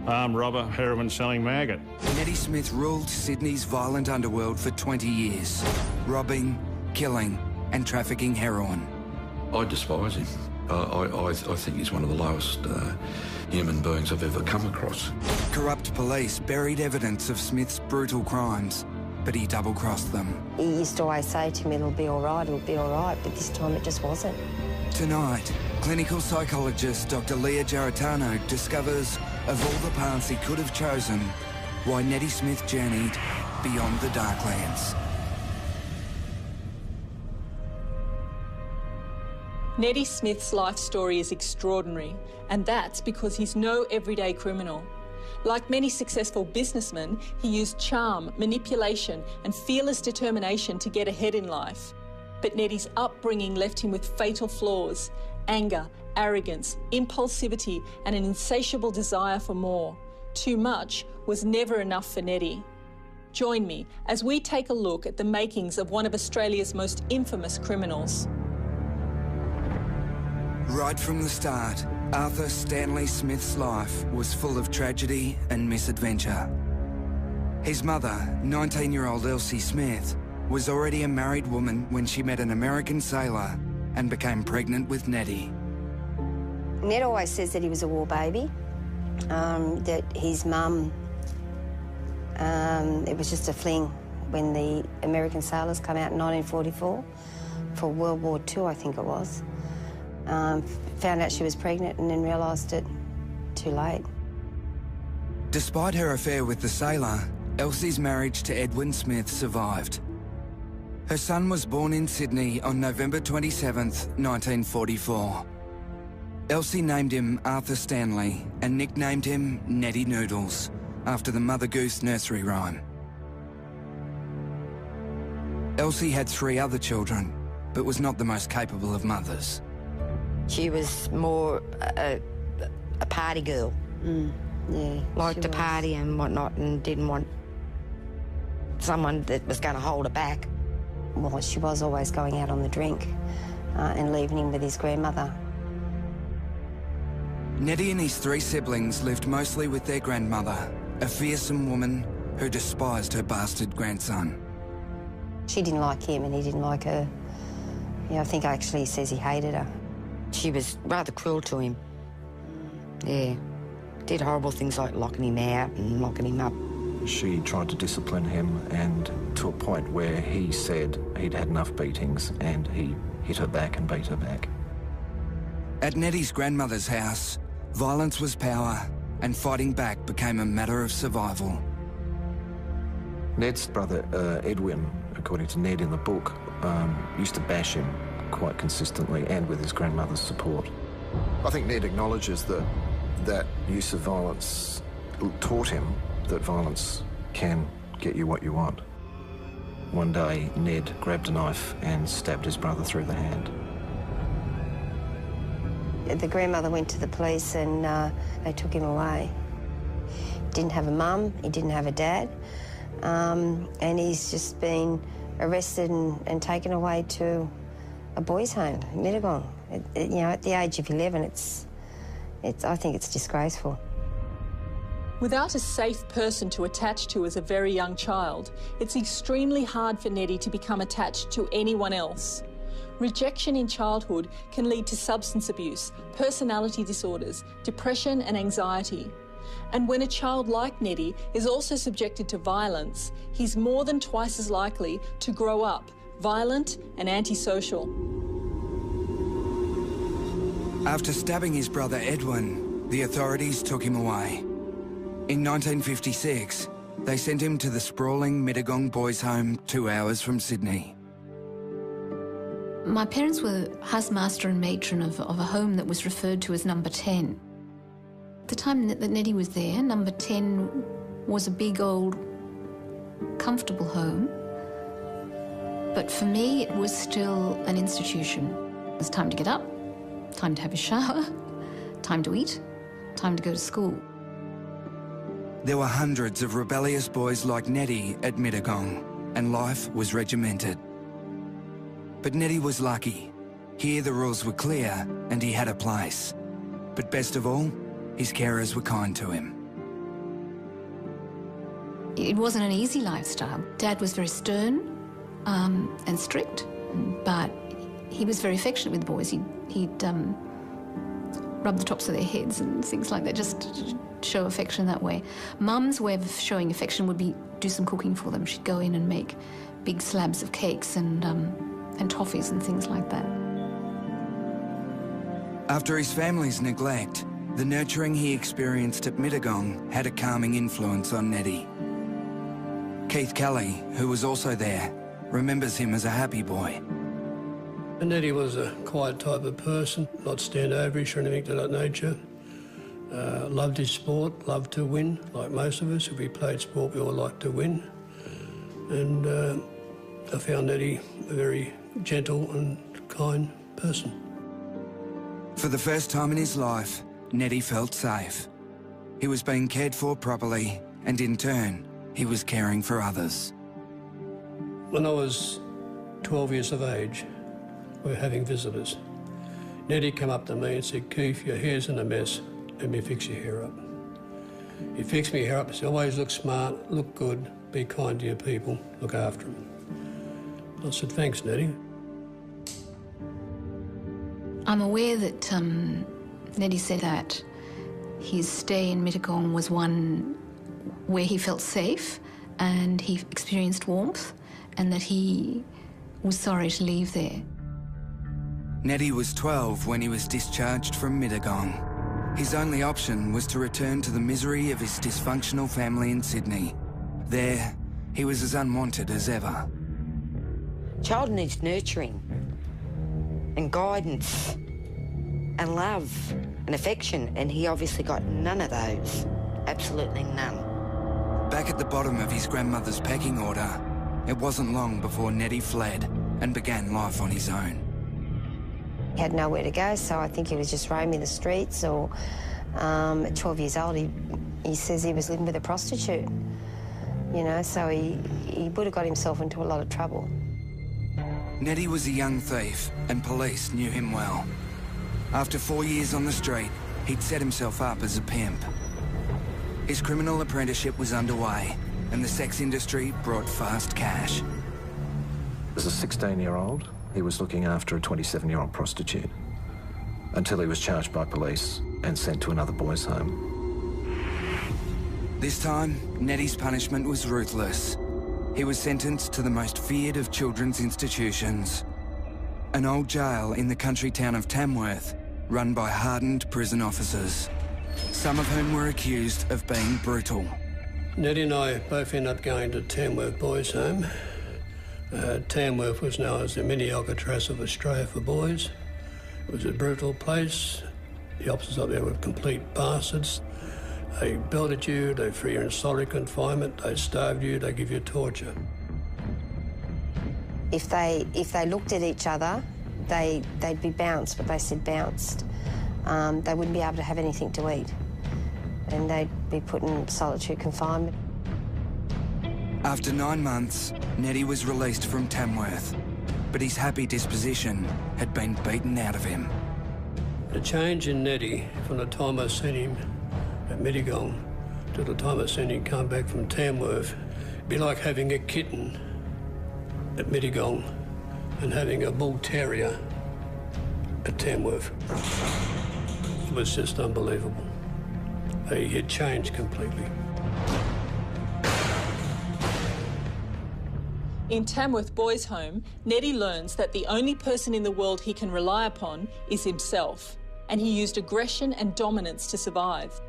armed robber, heroin-selling maggot. Nettie Smith ruled Sydney's violent underworld for 20 years, robbing, killing and trafficking heroin. I despise him. I think he's one of the lowest human beings I've ever come across. Corrupt police buried evidence of Smith's brutal crimes, but he double-crossed them. He used to always say to me, it'll be all right, but this time it just wasn't. Tonight, clinical psychologist Dr. Leah Giarratano discovers, of all the paths he could have chosen, why Nettie Smith journeyed beyond the Darklands. Nettie Smith's life story is extraordinary, and that's because he's no everyday criminal. Like many successful businessmen, he used charm, manipulation and fearless determination to get ahead in life. But Nettie's upbringing left him with fatal flaws: anger, arrogance, impulsivity and an insatiable desire for more. Too much was never enough for Nettie. Join me as we take a look at the makings of one of Australia's most infamous criminals. Right from the start, Arthur Stanley Smith's life was full of tragedy and misadventure. His mother, 19-year-old Elsie Smith, was already a married woman when she met an American sailor and became pregnant with Nettie. Ned always says that he was a war baby, that his mum, it was just a fling when the American sailors came out in 1944 for World War II, I think it was. Found out she was pregnant and then realised it too late. Despite her affair with the sailor, Elsie's marriage to Edwin Smith survived. Her son was born in Sydney on November 27th, 1944. Elsie named him Arthur Stanley and nicknamed him Nettie Noodles, after the Mother Goose nursery rhyme. Elsie had 3 other children, but was not the most capable of mothers. She was more a party girl. Yeah, liked to party and whatnot, and didn't want someone that was going to hold her back. Well, she was always going out on the drink and leaving him with his grandmother. Nettie and his 3 siblings lived mostly with their grandmother, a fearsome woman who despised her bastard grandson. She didn't like him and he didn't like her. Yeah, I think actually he says he hated her. She was rather cruel to him. Yeah. Did horrible things like locking him out and locking him up. She tried to discipline him, and to a point where he said he'd had enough beatings, and he hit her back and beat her back. At Nettie's grandmother's house, violence was power, and fighting back became a matter of survival. Ned's brother, Edwin, according to Ned in the book, used to bash him quite consistently and with his grandmother's support. I think Ned acknowledges that use of violence taught him that violence can get you what you want. One day, Ned grabbed a knife and stabbed his brother through the hand. The grandmother went to the police and they took him away. Didn't have a mum, he didn't have a dad, and he's just been arrested and taken away to a boys' home in Mittagong. You know, at the age of 11, I think it's disgraceful. Without a safe person to attach to as a very young child, it's extremely hard for Nettie to become attached to anyone else. Rejection in childhood can lead to substance abuse, personality disorders, depression and anxiety. And when a child like Nettie is also subjected to violence, he's more than twice as likely to grow up violent and antisocial. After stabbing his brother Edwin, the authorities took him away. In 1956, they sent him to the sprawling Mittagong Boys' Home 2 hours from Sydney. My parents were housemaster and matron of a home that was referred to as Number 10. At the time that Nettie was there, Number 10 was a big, old, comfortable home. But for me, it was still an institution. It was time to get up, time to have a shower, time to eat, time to go to school. There were hundreds of rebellious boys like Nettie at Mittagong, and life was regimented. But Nettie was lucky. Here the rules were clear and he had a place. But best of all, his carers were kind to him. It wasn't an easy lifestyle. Dad was very stern and strict, but he was very affectionate with the boys. He'd rub the tops of their heads and things like that, just to show affection that way. Mum's way of showing affection would be do some cooking for them. She'd go in and make big slabs of cakes and toffees and things like that. After his family's neglect, the nurturing he experienced at Mittagong had a calming influence on Neddy. Keith Kelly, who was also there, remembers him as a happy boy. Neddy was a quiet type of person, not standoverish or anything of that nature. Loved his sport, loved to win, like most of us. If we played sport, we all liked to win. And I found Neddy a very gentle and kind person. For the first time in his life, Neddy felt safe. He was being cared for properly, and in turn, he was caring for others. When I was 12 years of age, we were having visitors. Neddy came up to me and said, "Keith, your hair's in a mess. Let me fix your hair up." He fixed my hair up and said, "Always look smart, look good, be kind to your people, look after them." I said, "Thanks, Neddy." I'm aware that Neddy said that his stay in Mittagong was one where he felt safe and he experienced warmth, and that he was sorry to leave there. Neddy was 12 when he was discharged from Mittagong. His only option was to return to the misery of his dysfunctional family in Sydney. There, he was as unwanted as ever. Child needs nurturing and guidance and love and affection, and he obviously got none of those. Absolutely none. Back at the bottom of his grandmother's pecking order, it wasn't long before Neddy fled and began life on his own. He had nowhere to go, so I think he was just roaming the streets, or at 12 years old, he says he was living with a prostitute. You know, so he would have got himself into a lot of trouble. Neddy was a young thief, and police knew him well. After 4 years on the street, he'd set himself up as a pimp. His criminal apprenticeship was underway, and the sex industry brought fast cash. As a 16-year-old, he was looking after a 27-year-old prostitute until he was charged by police and sent to another boys' home. This time, Neddy's punishment was ruthless. He was sentenced to the most feared of children's institutions, an old jail in the country town of Tamworth, run by hardened prison officers, some of whom were accused of being brutal. Neddy and I both ended up going to Tamworth Boys' Home. Tamworth was known as the mini Alcatraz of Australia for boys. It was a brutal place. The officers up there were complete bastards. They belted you, they threw you in solitary confinement, they starved you, they give you torture. If they looked at each other, they'd be bounced, but they said bounced. They wouldn't be able to have anything to eat, and they'd be put in solitary confinement. After 9 months, Neddy was released from Tamworth, but his happy disposition had been beaten out of him. The change in Neddy from the time I seen him at Mittagong to the time I seen him come back from Tamworth, it'd be like having a kitten at Mittagong and having a bull terrier at Tamworth. It was just unbelievable. He had changed completely. In Tamworth Boys' Home, Neddy learns that the only person in the world he can rely upon is himself, and he used aggression and dominance to survive.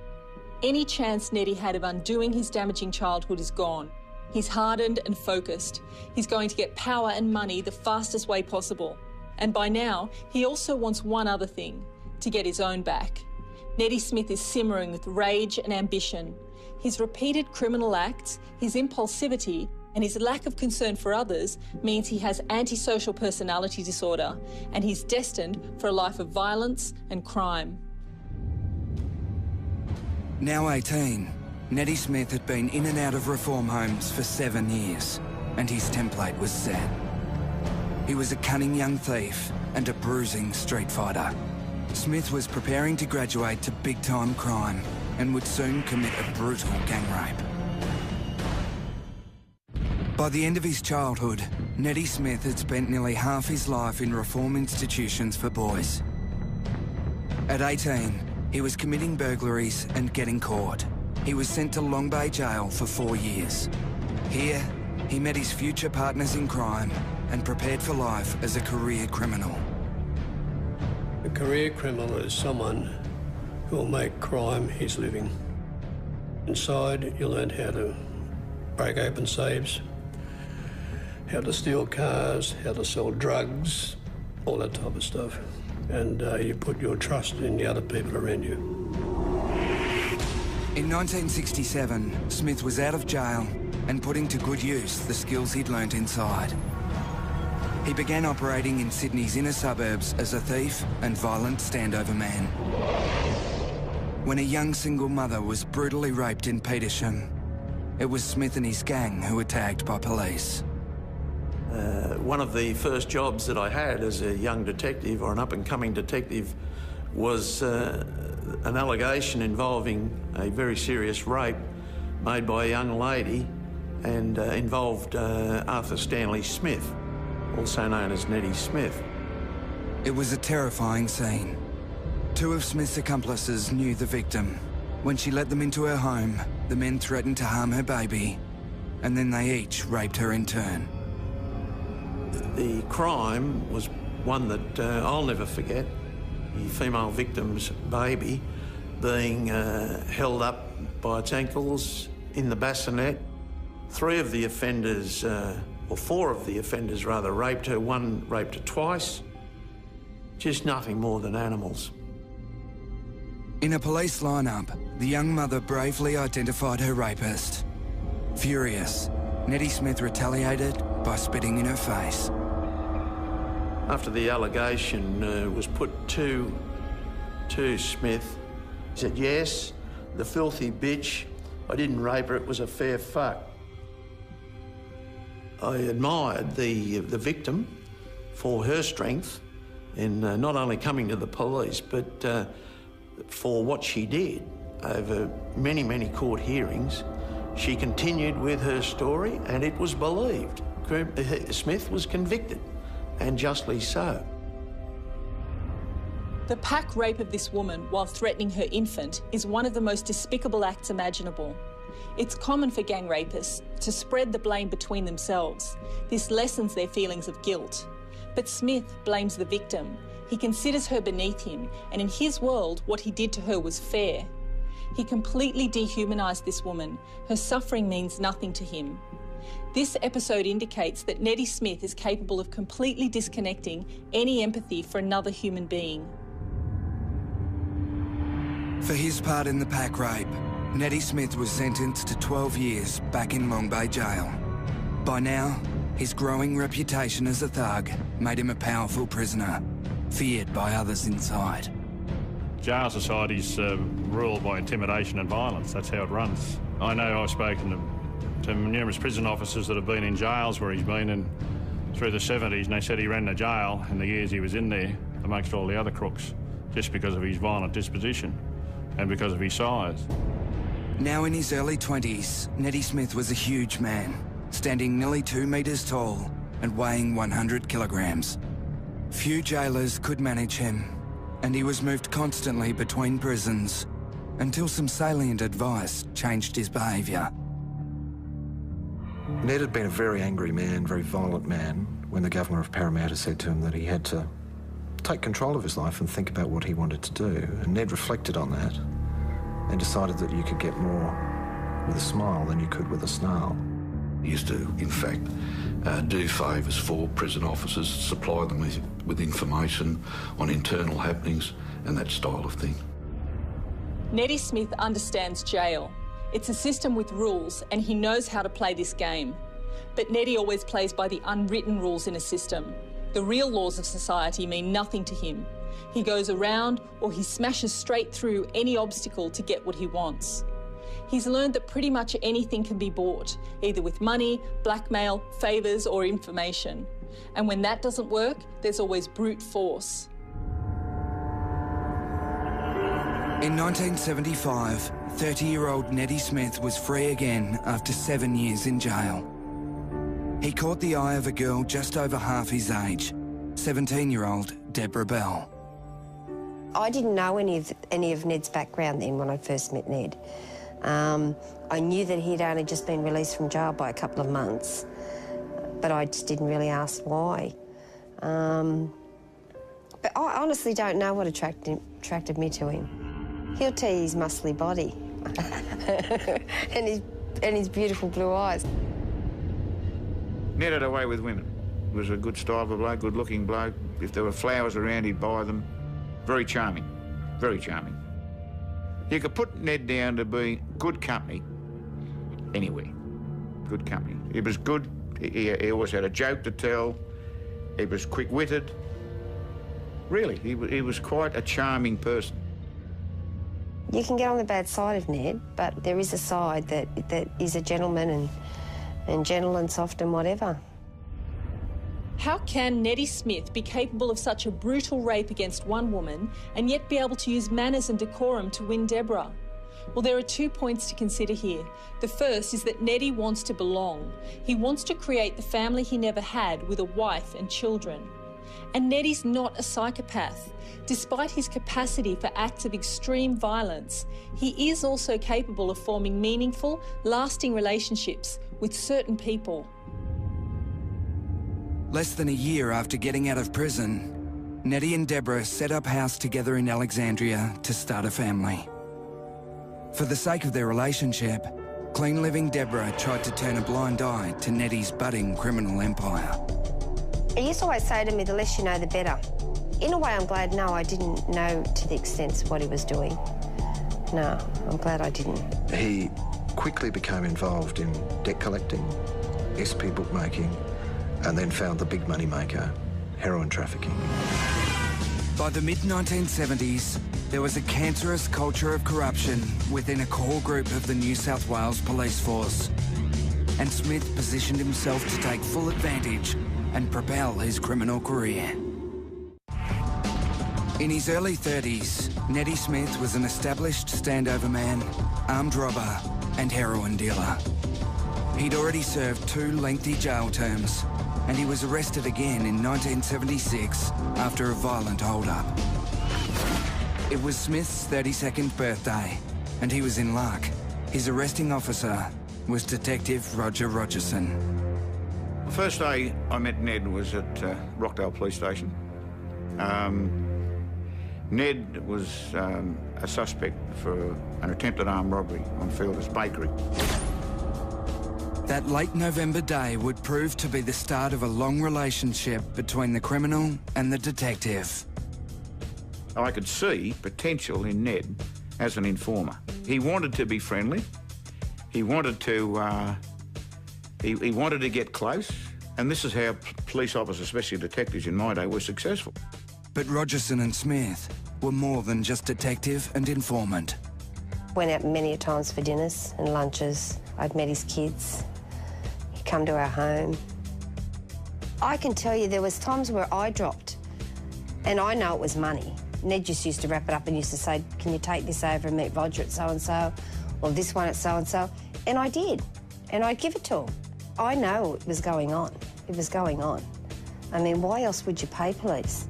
Any chance Neddy had of undoing his damaging childhood is gone. He's hardened and focused. He's going to get power and money the fastest way possible. And by now, he also wants one other thing, to get his own back. Neddy Smith is simmering with rage and ambition. His repeated criminal acts, his impulsivity, and his lack of concern for others means he has antisocial personality disorder, and he's destined for a life of violence and crime. Now 18, Neddy Smith had been in and out of reform homes for 7 years, and his template was set. He was a cunning young thief and a bruising street fighter. Smith was preparing to graduate to big-time crime and would soon commit a brutal gang rape. By the end of his childhood, Nettie Smith had spent nearly half his life in reform institutions for boys. At 18, he was committing burglaries and getting caught. He was sent to Long Bay Jail for 4 years. Here, he met his future partners in crime and prepared for life as a career criminal. A career criminal is someone who will make crime his living. Inside, you learn how to break open safes, how to steal cars, how to sell drugs, all that type of stuff. And you put your trust in the other people around you. In 1967, Smith was out of jail and putting to good use the skills he'd learnt inside. He began operating in Sydney's inner suburbs as a thief and violent standover man. When a young single mother was brutally raped in Petersham, it was Smith and his gang who were tagged by police. One of the first jobs that I had as a young detective, or an up-and-coming detective, was an allegation involving a very serious rape made by a young lady and involved Arthur Stanley Smith, also known as Nettie Smith. It was a terrifying scene. Two of Smith's accomplices knew the victim. When she let them into her home, the men threatened to harm her baby, and then they each raped her in turn. The crime was one that I'll never forget. The female victim's baby being held up by its ankles in the bassinet. 3 of the offenders, or 4 of the offenders rather, raped her. One raped her twice. Just nothing more than animals. In a police lineup, the young mother bravely identified her rapist. Furious, Nettie Smith retaliated by spitting in her face. After the allegation was put to Smith, he said, "Yes, the filthy bitch, I didn't rape her, it was a fair fuck." I admired the victim for her strength in not only coming to the police, but for what she did over many, many court hearings. She continued with her story and it was believed. Smith was convicted, and justly so. The pack rape of this woman while threatening her infant is one of the most despicable acts imaginable. It's common for gang rapists to spread the blame between themselves. This lessens their feelings of guilt. But Smith blames the victim. He considers her beneath him, and in his world, what he did to her was fair. He completely dehumanised this woman. Her suffering means nothing to him. This episode indicates that Nettie Smith is capable of completely disconnecting any empathy for another human being. For his part in the pack rape, Nettie Smith was sentenced to 12 years back in Long Bay Jail. By now, his growing reputation as a thug made him a powerful prisoner, feared by others inside. Jail society's ruled by intimidation and violence. That's how it runs. I know I've spoken to numerous prison officers that have been in jails where he's been in through the 70s, and they said he ran the jail in the years he was in there amongst all the other crooks just because of his violent disposition and because of his size. Now in his early 20s, Nettie Smith was a huge man, standing nearly 2 metres tall and weighing 100 kilograms. Few jailers could manage him, and he was moved constantly between prisons until some salient advice changed his behaviour. Ned had been a very angry man, very violent man, when the Governor of Parramatta said to him that he had to take control of his life and think about what he wanted to do. And Ned reflected on that and decided that you could get more with a smile than you could with a snarl. He used to, in fact, do favours for prison officers, supply them with information on internal happenings and that style of thing. Nettie Smith understands jail. It's a system with rules, and he knows how to play this game. But Nettie always plays by the unwritten rules in a system. The real laws of society mean nothing to him. He goes around, or he smashes straight through any obstacle to get what he wants. He's learned that pretty much anything can be bought, either with money, blackmail, favours or information. And when that doesn't work, there's always brute force. In 1975, 30-year-old Nettie Smith was free again after 7 years in jail. He caught the eye of a girl just over half his age, 17-year-old Deborah Bell. I didn't know any of Ned's background then when I first met Ned. I knew that he'd only just been released from jail by a couple of months, but I just didn't really ask why. But I honestly don't know what attracted me to him. He'll tell you his muscly body and his beautiful blue eyes. Ned had a way with women. He was a good style of bloke, good-looking bloke. If there were flowers around, he'd buy them. Very charming, very charming. You could put Ned down to be good company anywhere. Good company. He was good. He always had a joke to tell. He was quick-witted. Really, he was quite a charming person. You can get on the bad side of Ned, but there is a side that is a gentleman and gentle and soft and whatever. How can Neddy Smith be capable of such a brutal rape against one woman and yet be able to use manners and decorum to win Deborah? Well, there are 2 points to consider here. The first is that Neddy wants to belong. He wants to create the family he never had with a wife and children. And Neddy's not a psychopath. Despite his capacity for acts of extreme violence, he is also capable of forming meaningful, lasting relationships with certain people. Less than a year after getting out of prison, Neddy and Deborah set up house together in Alexandria to start a family. For the sake of their relationship, clean-living Deborah tried to turn a blind eye to Neddy's budding criminal empire. He used to always say to me, the less you know, the better. In a way, I'm glad, no, I didn't know to the extent of what he was doing. No, I'm glad I didn't. He quickly became involved in debt collecting, SP bookmaking, and then found the big money maker, heroin trafficking. By the mid-1970s, there was a cancerous culture of corruption within a core group of the New South Wales Police Force. And Smith positioned himself to take full advantage and propel his criminal career. In his early 30s, Neddy Smith was an established standover man, armed robber and heroin dealer. He'd already served 2 lengthy jail terms, and he was arrested again in 1976 after a violent hold-up. It was Smith's 32nd birthday, and he was in luck. His arresting officer was Detective Roger Rogerson. The first day I met Ned was at Rockdale Police Station. Ned was a suspect for an attempted armed robbery on Fielders Bakery. That late November day would prove to be the start of a long relationship between the criminal and the detective. I could see potential in Ned as an informer. He wanted to be friendly. He wanted to he wanted to get close, and this is how police officers, especially detectives in my day, were successful. But Rogerson and Smith were more than just detective and informant. Went out many a times for dinners and lunches. I'd met his kids. He'd come to our home. I can tell you there was times where I dropped, and I know it was money. Ned just used to wrap it up and used to say, can you take this over and meet Roger at so-and-so, or this one at so-and-so? And I did, and I'd give it to him. I know it was going on. It was going on. I mean, why else would you pay police?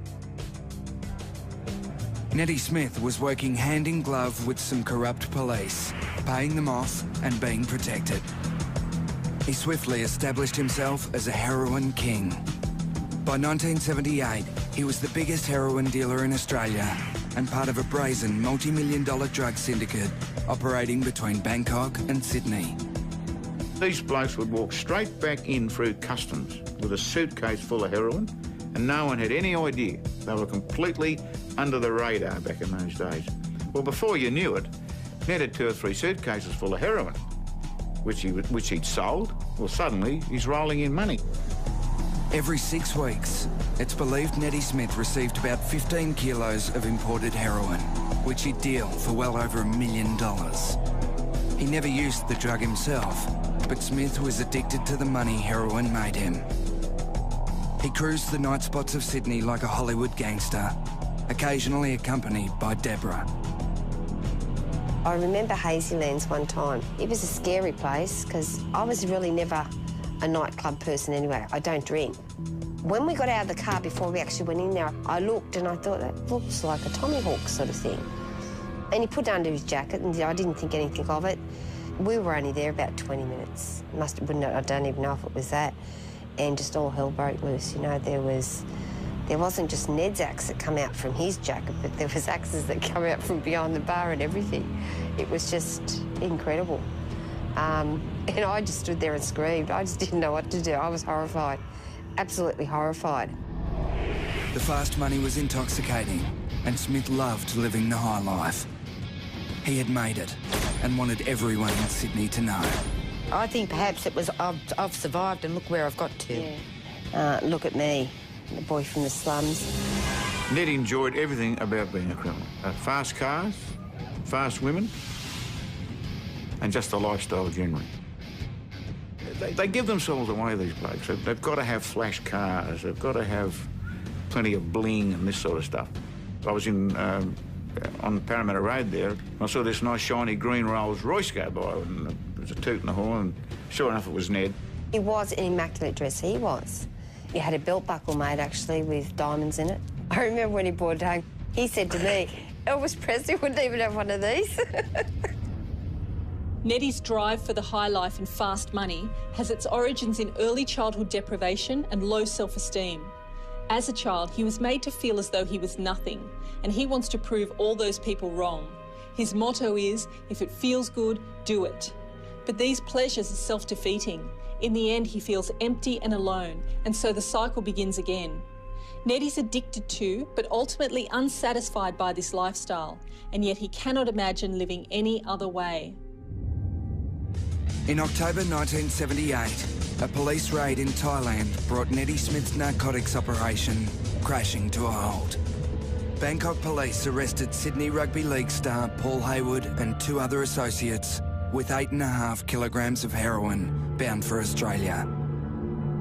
Neddy Smith was working hand in glove with some corrupt police, paying them off and being protected. He swiftly established himself as a heroin king. By 1978, he was the biggest heroin dealer in Australia and part of a brazen multi-million-dollar drug syndicate operating between Bangkok and Sydney. These blokes would walk straight back in through customs with a suitcase full of heroin, and no one had any idea. They were completely under the radar back in those days. Well, before you knew it, Ned had 2 or 3 suitcases full of heroin, which he'd sold. Well, suddenly he's rolling in money. Every 6 weeks, it's believed Neddy Smith received about 15 kilos of imported heroin, which he'd deal for well over $1 million. He never used the drug himself, but Smith was addicted to the money heroin made him. He cruised the night spots of Sydney like a Hollywood gangster, occasionally accompanied by Deborah. I remember Hazylands one time. It was a scary place because I was really never a nightclub person anyway. I don't drink. When we got out of the car, before we actually went in there, I looked and I thought, that looks like a Tommy Hawk sort of thing. And he put it under his jacket and I didn't think anything of it. We were only there about 20 minutes. I don't even know if it was that. And just all hell broke loose, you know. There wasn't just Ned's axe that come out from his jacket, but there was axes that come out from behind the bar and everything. It was just incredible. And I just stood there and screamed. I just didn't know what to do. I was horrified, absolutely horrified. The fast money was intoxicating, and Smith loved living the high life. He had made it and wanted everyone in Sydney to know. I think perhaps it was, I've survived and look where I've got to. Yeah. Look at me, the boy from the slums. Ned enjoyed everything about being a criminal. Fast cars, fast women, and just the lifestyle generally. They give themselves away, these blokes. They've got to have flash cars, they've got to have plenty of bling and this sort of stuff. I was on Parramatta Road there, and I saw this nice shiny green Rolls Royce go by, and it was a toot and a horn, and sure enough it was Ned. He was in immaculate dress, he was. He had a belt buckle made, actually, with diamonds in it. I remember when he brought it home, he said to me, Elvis Presley wouldn't even have one of these. Neddie's drive for the high life and fast money has its origins in early childhood deprivation and low self-esteem. As a child, he was made to feel as though he was nothing, and he wants to prove all those people wrong. His motto is, if it feels good, do it. But these pleasures are self-defeating. In the end, he feels empty and alone, and so the cycle begins again. Neddie's addicted to, but ultimately unsatisfied by this lifestyle, and yet he cannot imagine living any other way. In October 1978, a police raid in Thailand brought Neddie Smith's narcotics operation crashing to a halt. Bangkok police arrested Sydney Rugby League star Paul Hayward and 2 other associates with 8.5 kilograms of heroin bound for Australia.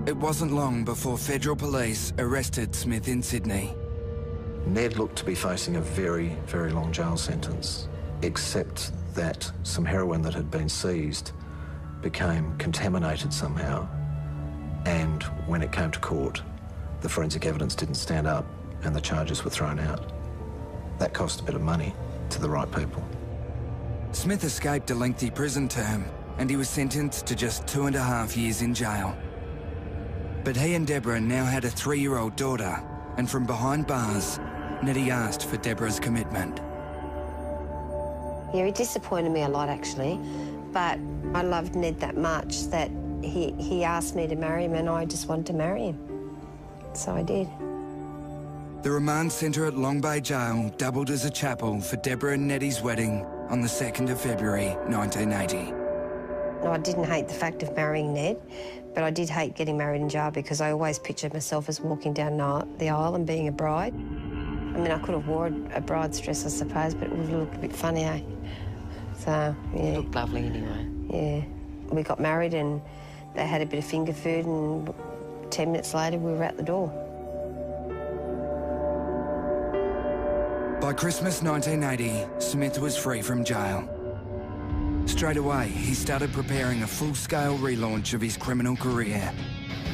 It wasn't long before federal police arrested Smith in Sydney. Ned looked to be facing a very, very long jail sentence, except that some heroin that had been seized became contaminated somehow, and when it came to court, the forensic evidence didn't stand up and the charges were thrown out. That cost a bit of money to the right people. Smith escaped a lengthy prison term and he was sentenced to just 2.5 years in jail. But he and Deborah now had a 3-year-old daughter, and from behind bars, Neddie asked for Deborah's commitment. Yeah, he disappointed me a lot, actually, but I loved Ned that much that he asked me to marry him and I just wanted to marry him. So I did. The remand centre at Long Bay Jail doubled as a chapel for Deborah and Neddie's wedding on the 2nd of February 1980. No, I didn't hate the fact of marrying Ned, but I did hate getting married in jail because I always pictured myself as walking down the aisle and being a bride. I mean, I could have worn a bride's dress, I suppose, but it would have looked a bit funny, eh? So, yeah. It looked lovely anyway. Yeah. We got married and they had a bit of finger food and 10 minutes later we were at the door. By Christmas 1980, Smith was free from jail. Straight away, he started preparing a full-scale relaunch of his criminal career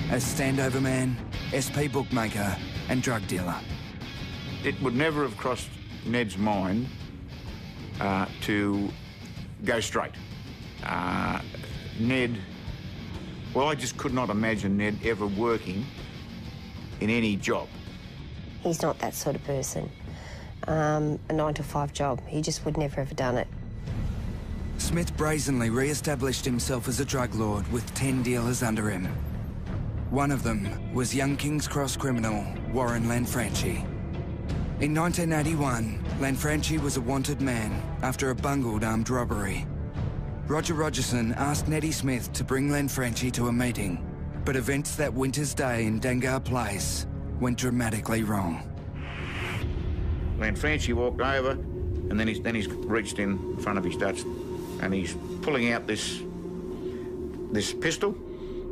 as standover man, SP bookmaker and drug dealer. It would never have crossed Ned's mind to go straight. Ned, well, I just could not imagine Ned ever working in any job. He's not that sort of person. A 9-to-5 job. He just would never have done it. Smith brazenly re-established himself as a drug lord with 10 dealers under him. One of them was young King's Cross criminal Warren Lanfranchi. In 1981, Lanfranchi was a wanted man after a bungled armed robbery. Roger Rogerson asked Neddie Smith to bring Lanfranchi to a meeting, but events that winter's day in Dangar Place went dramatically wrong. Lanfranchi walked over, and then he's reached in front of his Dutch, and he's pulling out this pistol.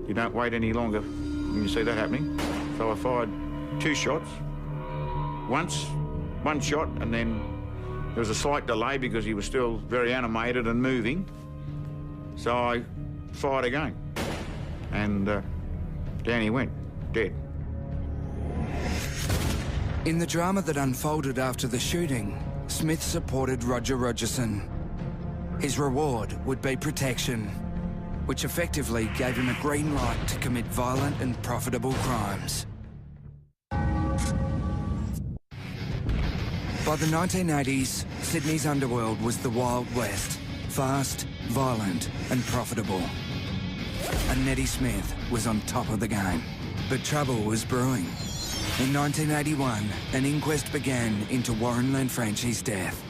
You don't wait any longer when you see that happening. So I fired 2 shots. One shot, and then there was a slight delay because he was still very animated and moving. So I fired again. and down he went, dead. In the drama that unfolded after the shooting, Smith supported Roger Rogerson. His reward would be protection, which effectively gave him a green light to commit violent and profitable crimes. By the 1980s, Sydney's underworld was the Wild West, fast, violent and profitable. And Nettie Smith was on top of the game. But trouble was brewing. In 1981, an inquest began into Warren Lanfranci's death.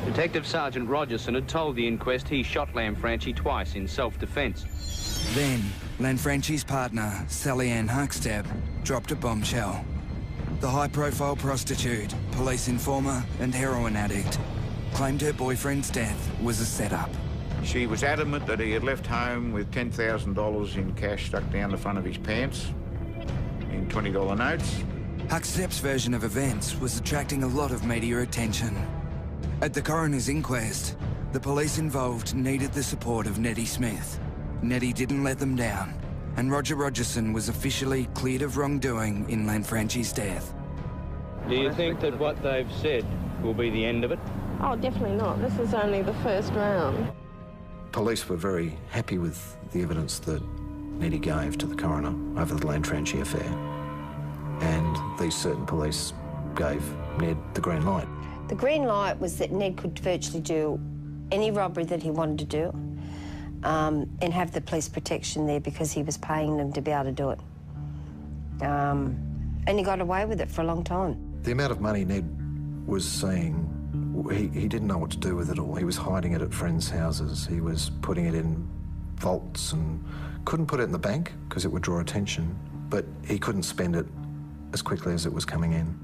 Detective Sergeant Rogerson had told the inquest he shot Lanfranci twice in self-defence. Then, Lanfranci's partner, Sally Ann Huckstep, dropped a bombshell. The high-profile prostitute, police informer and heroin addict claimed her boyfriend's death was a setup. She was adamant that he had left home with $10,000 in cash stuck down the front of his pants in $20 notes. Huckstep's version of events was attracting a lot of media attention. At the coroner's inquest, the police involved needed the support of Nettie Smith. Nettie didn't let them down, and Roger Rogerson was officially cleared of wrongdoing in Lanfranci's death. Do you think that what they've said will be the end of it? Oh, definitely not. This is only the first round. Police were very happy with the evidence that Nettie gave to the coroner over the Lanfranci affair, and these certain police gave Ned the green light. The green light was that Ned could virtually do any robbery that he wanted to do and have the police protection there because he was paying them to be able to do it. And he got away with it for a long time. The amount of money Ned was seeing, he didn't know what to do with it all. He was hiding it at friends' houses. He was putting it in vaults and couldn't put it in the bank because it would draw attention, but he couldn't spend it as quickly as it was coming in.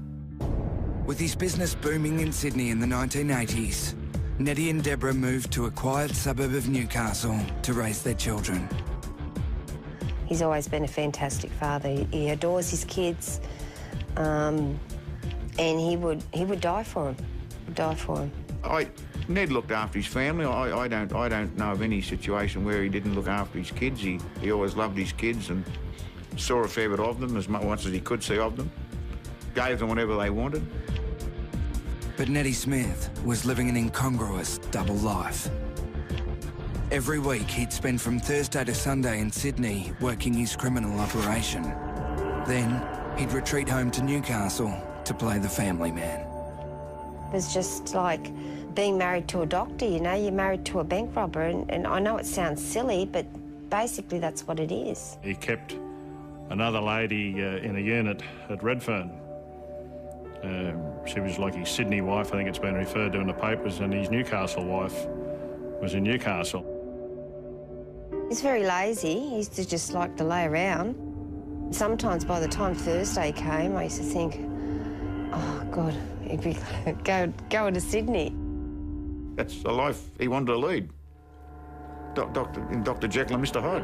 With his business booming in Sydney in the 1980s, Nettie and Deborah moved to a quiet suburb of Newcastle to raise their children. He's always been a fantastic father. He adores his kids, and he would die for them. Ned looked after his family. I don't know of any situation where he didn't look after his kids. He always loved his kids and saw a fair bit of them, as much as he could see of them. Gave them whatever they wanted. But Nettie Smith was living an incongruous double life. Every week he'd spend from Thursday to Sunday in Sydney working his criminal operation. Then he'd retreat home to Newcastle to play the family man. It was just like being married to a doctor, you know, you're married to a bank robber, and I know it sounds silly, but basically that's what it is. He kept another lady in a unit at Redfern. She was like his Sydney wife, I think it's been referred to in the papers, and his Newcastle wife was in Newcastle. He's very lazy. He used to just like to lay around. Sometimes by the time Thursday came, I used to think, oh, God, he'd be going to Sydney. That's a life he wanted to lead. Dr. Jekyll and Mr. Hyde.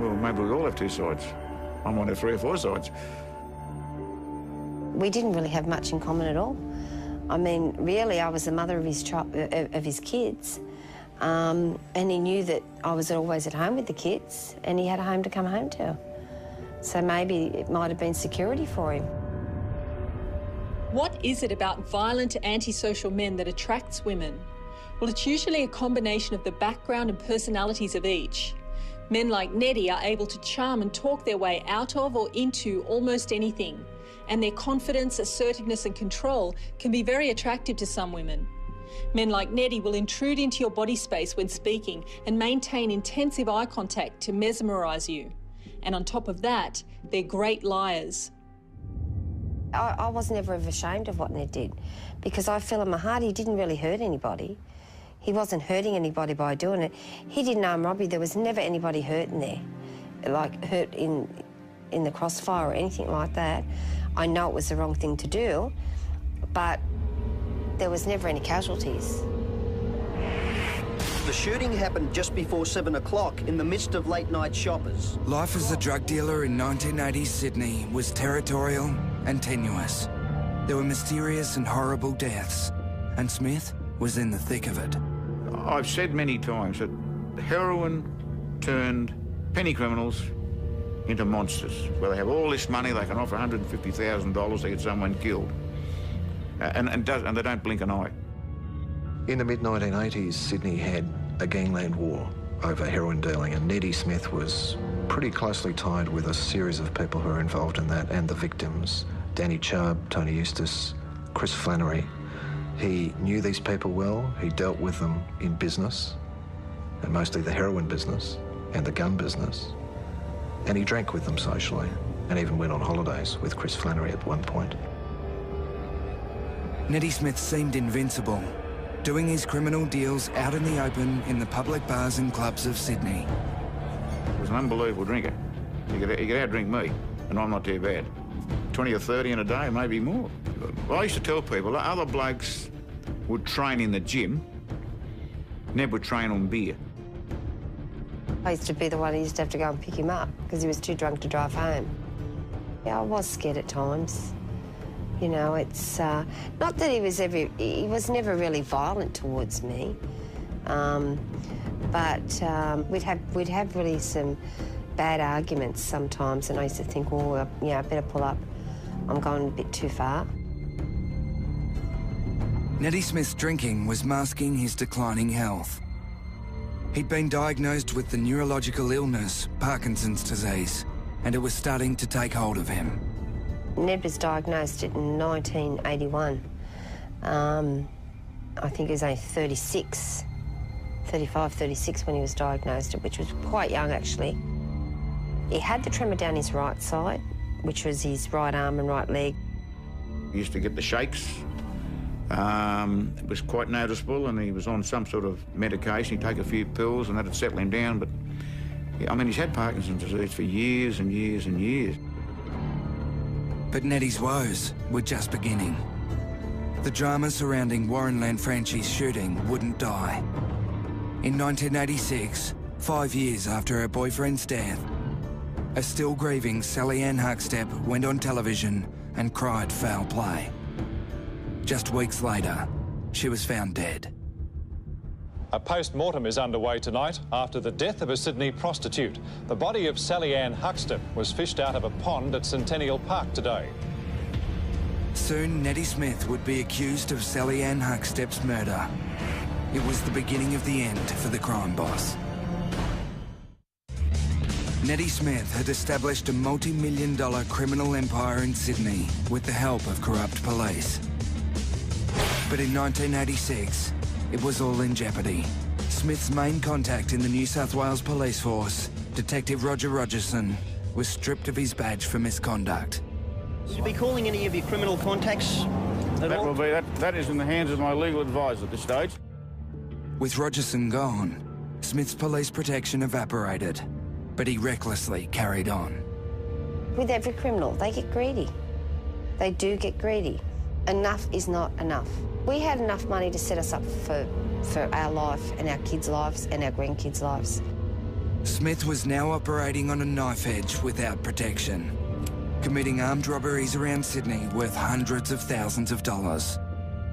Well, maybe we all have two sides. I'm on 3 or 4 sides. We didn't really have much in common at all. I mean, really, I was the mother of his kids, and he knew that I was always at home with the kids, and he had a home to come home to. So maybe it might have been security for him. What is it about violent, antisocial men that attracts women? Well, it's usually a combination of the background and personalities of each. Men like Nettie are able to charm and talk their way out of or into almost anything, and their confidence, assertiveness and control can be very attractive to some women. Men like Nettie will intrude into your body space when speaking and maintain intensive eye contact to mesmerise you. And on top of that, they're great liars. I was never ever ashamed of what Ned did, because I feel in my heart he didn't really hurt anybody. He wasn't hurting anybody by doing it. He didn't arm robbery. There was never anybody hurt in there, like hurt in the crossfire or anything like that. I know it was the wrong thing to do, but there was never any casualties. The shooting happened just before 7 o'clock in the midst of late-night shoppers. Life as a drug dealer in 1980s Sydney was territorial and tenuous. There were mysterious and horrible deaths, and Smith was in the thick of it. I've said many times that heroin turned penny criminals into monsters, where they have all this money, they can offer $150,000 to get someone killed, and they don't blink an eye. In the mid-1980s, Sydney had a gangland war over heroin dealing, and Neddy Smith was pretty closely tied with a series of people who were involved in that, and the victims, Danny Chubb, Tony Eustace, Chris Flannery. He knew these people well, he dealt with them in business, and mostly the heroin business and the gun business, and he drank with them socially, and even went on holidays with Chris Flannery at one point. Neddy Smith seemed invincible, doing his criminal deals out in the open in the public bars and clubs of Sydney. He was an unbelievable drinker. He could outdrink me, and I'm not too bad. 20 or 30 in a day, maybe more. I used to tell people that other blokes would train in the gym, Ned would train on beer. I used to be the one who used to have to go and pick him up because he was too drunk to drive home. Yeah, I was scared at times. You know, it's not that he was never really violent towards me, but we'd have really some bad arguments sometimes, and I used to think, oh, yeah, I better pull up. I'm going a bit too far. Neddy Smith's drinking was masking his declining health. He'd been diagnosed with the neurological illness, Parkinson's disease, and it was starting to take hold of him. Ned was diagnosed in 1981. I think he was only 35, 36 when he was diagnosed, which was quite young, actually. He had the tremor down his right side, which was his right arm and right leg. He used to get the shakes. It was quite noticeable, and he was on some sort of medication. He'd take a few pills and that'd settle him down, but yeah, I mean, he's had Parkinson's disease for years and years and years. But Neddy's woes were just beginning. The drama surrounding Warren Lanfranchi's shooting wouldn't die. In 1986, 5 years after her boyfriend's death, a still grieving Sally Ann Huckstep went on television and cried foul play. Just weeks later, she was found dead. A post-mortem is underway tonight after the death of a Sydney prostitute. The body of Sally Ann Huckstep was fished out of a pond at Centennial Park today. Soon, Neddy Smith would be accused of Sally Ann Huckstep's murder. It was the beginning of the end for the crime boss. Neddy Smith had established a multi-million-dollar criminal empire in Sydney with the help of corrupt police. But in 1986, it was all in jeopardy. Smith's main contact in the New South Wales Police Force, Detective Roger Rogerson, was stripped of his badge for misconduct. Will you be calling any of your criminal contacts at all? That is in the hands of my legal advisor at this stage. With Rogerson gone, Smith's police protection evaporated, but he recklessly carried on. With every criminal, they get greedy. They do get greedy. Enough is not enough. We had enough money to set us up for our life and our kids' lives and our grandkids' lives. Smith was now operating on a knife edge without protection, committing armed robberies around Sydney worth hundreds of thousands of dollars.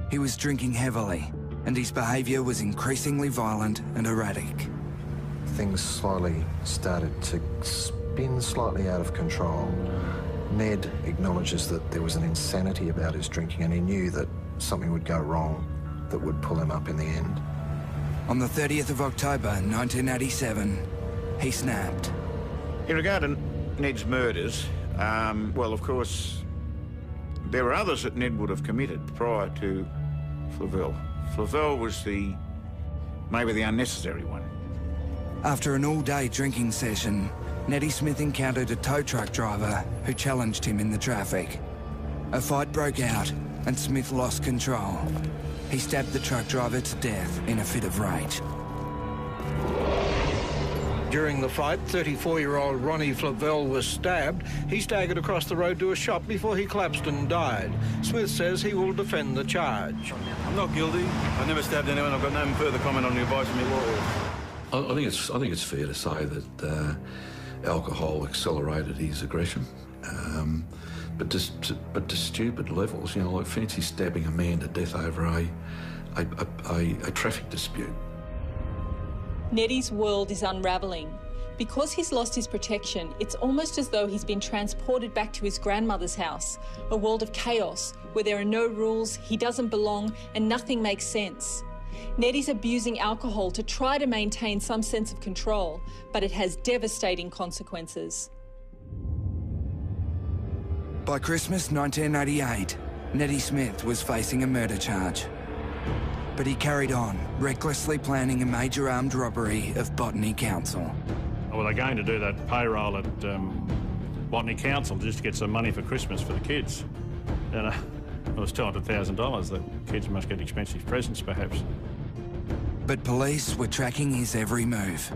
He was drinking heavily, and his behaviour was increasingly violent and erratic. Things slowly started to spin slightly out of control. Ned acknowledges that there was an insanity about his drinking, and he knew that something would go wrong that would pull him up in the end. On the 30th of October 1987, he snapped. In regard to Ned's murders, well, of course, there were others that Ned would have committed prior to Flavelle. Flavelle was maybe the unnecessary one. After an all-day drinking session, Neddy Smith encountered a tow truck driver who challenged him in the traffic. A fight broke out and Smith lost control. He stabbed the truck driver to death in a fit of rage. During the fight, 34-year-old Ronnie Flavelle was stabbed. He staggered across the road to a shop before he collapsed and died. Smith says he will defend the charge. I'm not guilty. I never stabbed anyone. I've got no further comment on the advice from your lawyer. I think it's fair to say that alcohol accelerated his aggression, but to stupid levels. You know, like fancy stabbing a man to death over a traffic dispute. Neddie's world is unravelling. Because he's lost his protection, it's almost as though he's been transported back to his grandmother's house, a world of chaos where there are no rules, he doesn't belong, and nothing makes sense. Neddie's abusing alcohol to try to maintain some sense of control, but it has devastating consequences. By Christmas 1988, Neddie Smith was facing a murder charge. But he carried on, recklessly planning a major armed robbery of Botany Council. Well, they're going to do that payroll at Botany Council just to get some money for Christmas for the kids. And it was $200,000. The kids must get expensive presents, perhaps. But police were tracking his every move.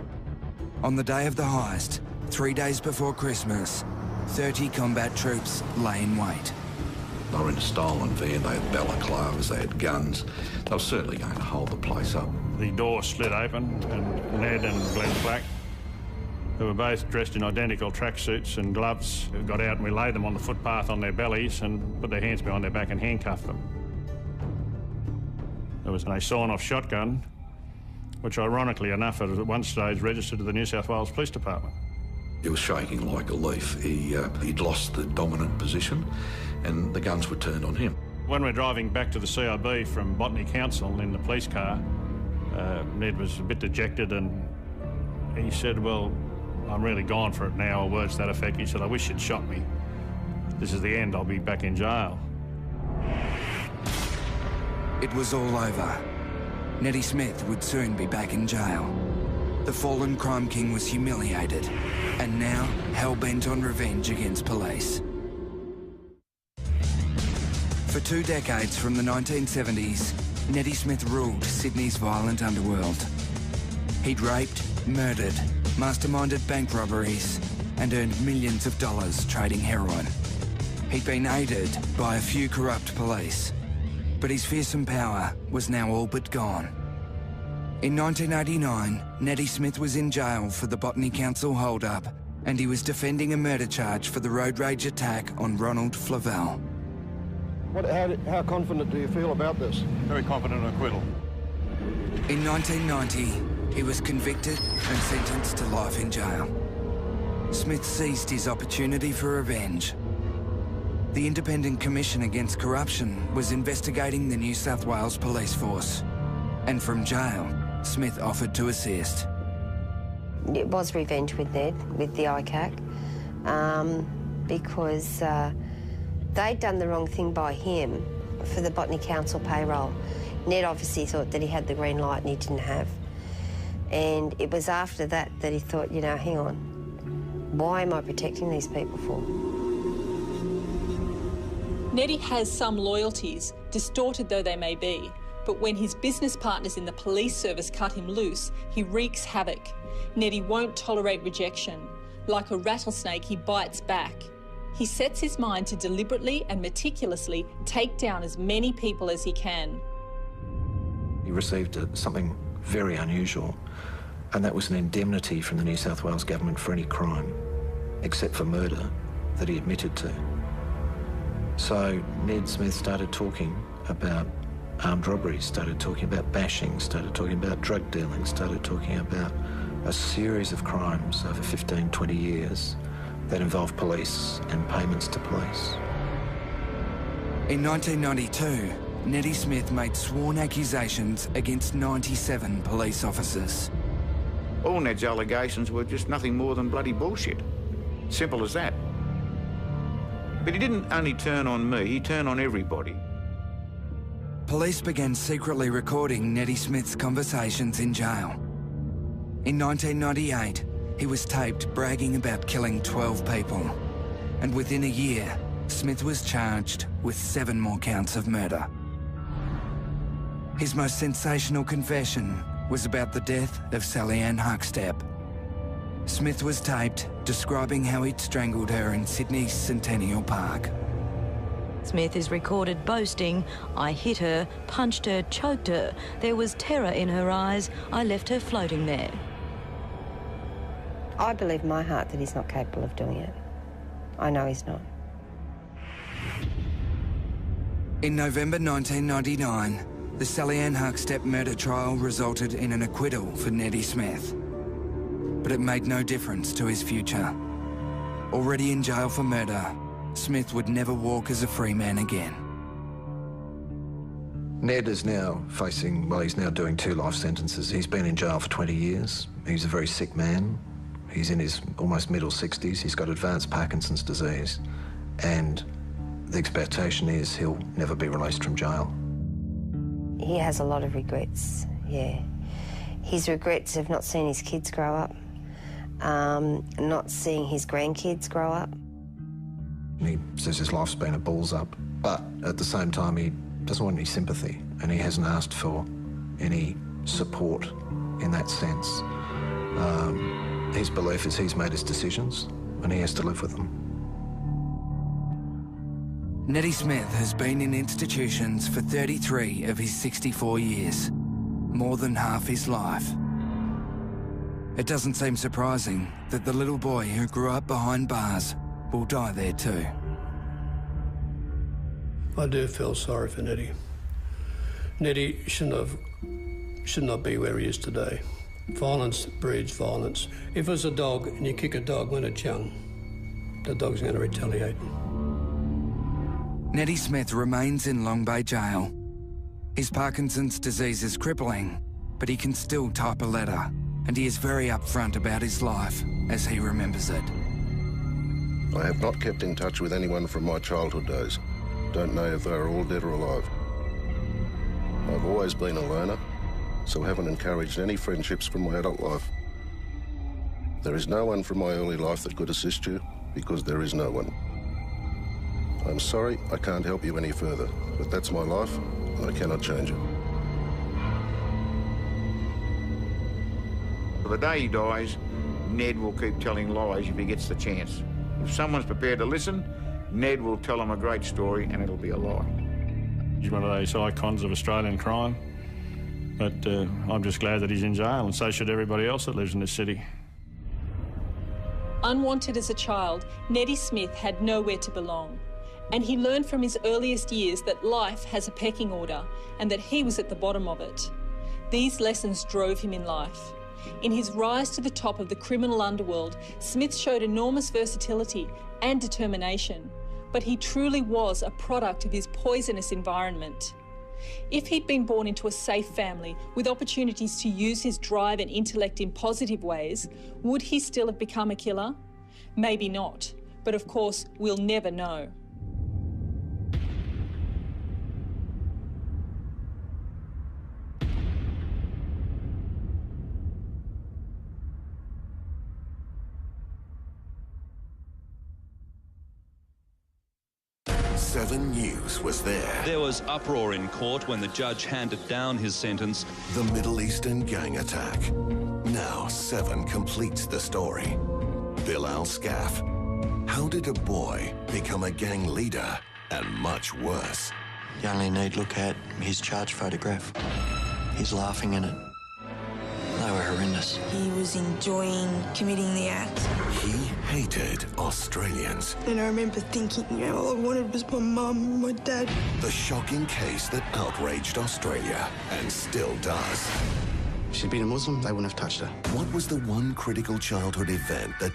On the day of the heist, 3 days before Christmas, 30 combat troops lay in wait. They were in a stolen van, they had balaclavas, they had guns. They were certainly going to hold the place up. The door slid open and Ned and Glenn Flack, who were both dressed in identical tracksuits and gloves, got out and we laid them on the footpath on their bellies and put their hands behind their back and handcuffed them. There was a sawn-off shotgun, which ironically enough at one stage registered to the New South Wales Police Department. He was shaking like a leaf. He'd lost the dominant position and the guns were turned on him. When we're driving back to the CIB from Botany Council in the police car, Ned was a bit dejected and he said, well, I'm really gone for it now, or words to that effect. He said, I wish you'd shot me. This is the end, I'll be back in jail. It was all over. Neddie Smith would soon be back in jail. The fallen crime king was humiliated and now hell-bent on revenge against police. For 2 decades from the 1970s, Neddie Smith ruled Sydney's violent underworld. He'd raped, murdered, masterminded bank robberies and earned millions of dollars trading heroin. He'd been aided by a few corrupt police, but his fearsome power was now all but gone. In 1989, Neddie Smith was in jail for the Botany Council hold-up and he was defending a murder charge for the road rage attack on Ronald Flavelle. How confident do you feel about this? Very confident in acquittal. In 1990, he was convicted and sentenced to life in jail. Smith seized his opportunity for revenge. The Independent Commission Against Corruption was investigating the New South Wales Police Force. And from jail, Smith offered to assist. It was revenge with Ned, with the ICAC, because they'd done the wrong thing by him for the Botany Council payroll. Ned obviously thought that he had the green light and he didn't have. And it was after that that he thought, you know, hang on, why am I protecting these people for? Neddie has some loyalties, distorted though they may be. But when his business partners in the police service cut him loose, he wreaks havoc. Neddie won't tolerate rejection. Like a rattlesnake, he bites back. He sets his mind to deliberately and meticulously take down as many people as he can. He received something very unusual, and that was an indemnity from the New South Wales government for any crime, except for murder, that he admitted to. So Ned Smith started talking about armed robberies, started talking about bashing, started talking about drug dealing, started talking about a series of crimes over 15, 20 years that involved police and payments to police. In 1992, Neddie Smith made sworn accusations against 97 police officers. All Ned's allegations were just nothing more than bloody bullshit. Simple as that. But he didn't only turn on me, he turned on everybody. Police began secretly recording Neddie Smith's conversations in jail. In 1998, he was taped bragging about killing 12 people. And within a year, Smith was charged with 7 more counts of murder. His most sensational confession was about the death of Sally Ann Huckstep. Smith was taped describing how he'd strangled her in Sydney's Centennial Park. Smith is recorded boasting, "I hit her, punched her, choked her. There was terror in her eyes. I left her floating there." I believe in my heart that he's not capable of doing it. I know he's not. In November 1999, The Sally Ann Huckstep murder trial resulted in an acquittal for Neddy Smith. But it made no difference to his future. Already in jail for murder, Smith would never walk as a free man again. Ned is now facing, well, he's now doing 2 life sentences. He's been in jail for 20 years. He's a very sick man. He's in his almost middle 60s. He's got advanced Parkinson's disease. And the expectation is he'll never be released from jail. He has a lot of regrets, yeah. His regrets of not seeing his kids grow up, not seeing his grandkids grow up. He says his life's been a balls up, but at the same time he doesn't want any sympathy, and he hasn't asked for any support in that sense. His belief is he's made his decisions and he has to live with them. Neddy Smith has been in institutions for 33 of his 64 years, more than half his life. It doesn't seem surprising that the little boy who grew up behind bars will die there too. I do feel sorry for Neddy. Neddy should not be where he is today. Violence breeds violence. If it's a dog and you kick a dog when it's young, the dog's going to retaliate. Neddy Smith remains in Long Bay Jail. His Parkinson's disease is crippling, but he can still type a letter, and he is very upfront about his life as he remembers it. I have not kept in touch with anyone from my childhood days. Don't know if they are all dead or alive. I've always been a loner, so haven't encouraged any friendships from my adult life. There is no one from my early life that could assist you, because there is no one. I'm sorry I can't help you any further, but that's my life, and I cannot change it. The day he dies, Ned will keep telling lies if he gets the chance. If someone's prepared to listen, Ned will tell them a great story and it'll be a lie. He's one of those icons of Australian crime, but I'm just glad that he's in jail, and so should everybody else that lives in this city. Unwanted as a child, Neddy Smith had nowhere to belong. And he learned from his earliest years that life has a pecking order and that he was at the bottom of it. These lessons drove him in life. In his rise to the top of the criminal underworld, Smith showed enormous versatility and determination, but he truly was a product of his poisonous environment. If he'd been born into a safe family with opportunities to use his drive and intellect in positive ways, would he still have become a killer? Maybe not, but of course, we'll never know. Seven News was there. There was uproar in court when the judge handed down his sentence. The Middle Eastern gang attack. Now 7 completes the story. Bill Al-Scaff. How did a boy become a gang leader? And much worse. You only need look at his charge photograph. He's laughing in it. They were horrendous. He was enjoying committing the act. He hated Australians. And I remember thinking, you know, all I wanted was my mum and my dad. The shocking case that outraged Australia and still does. If she'd been a Muslim, they wouldn't have touched her. What was the one critical childhood event that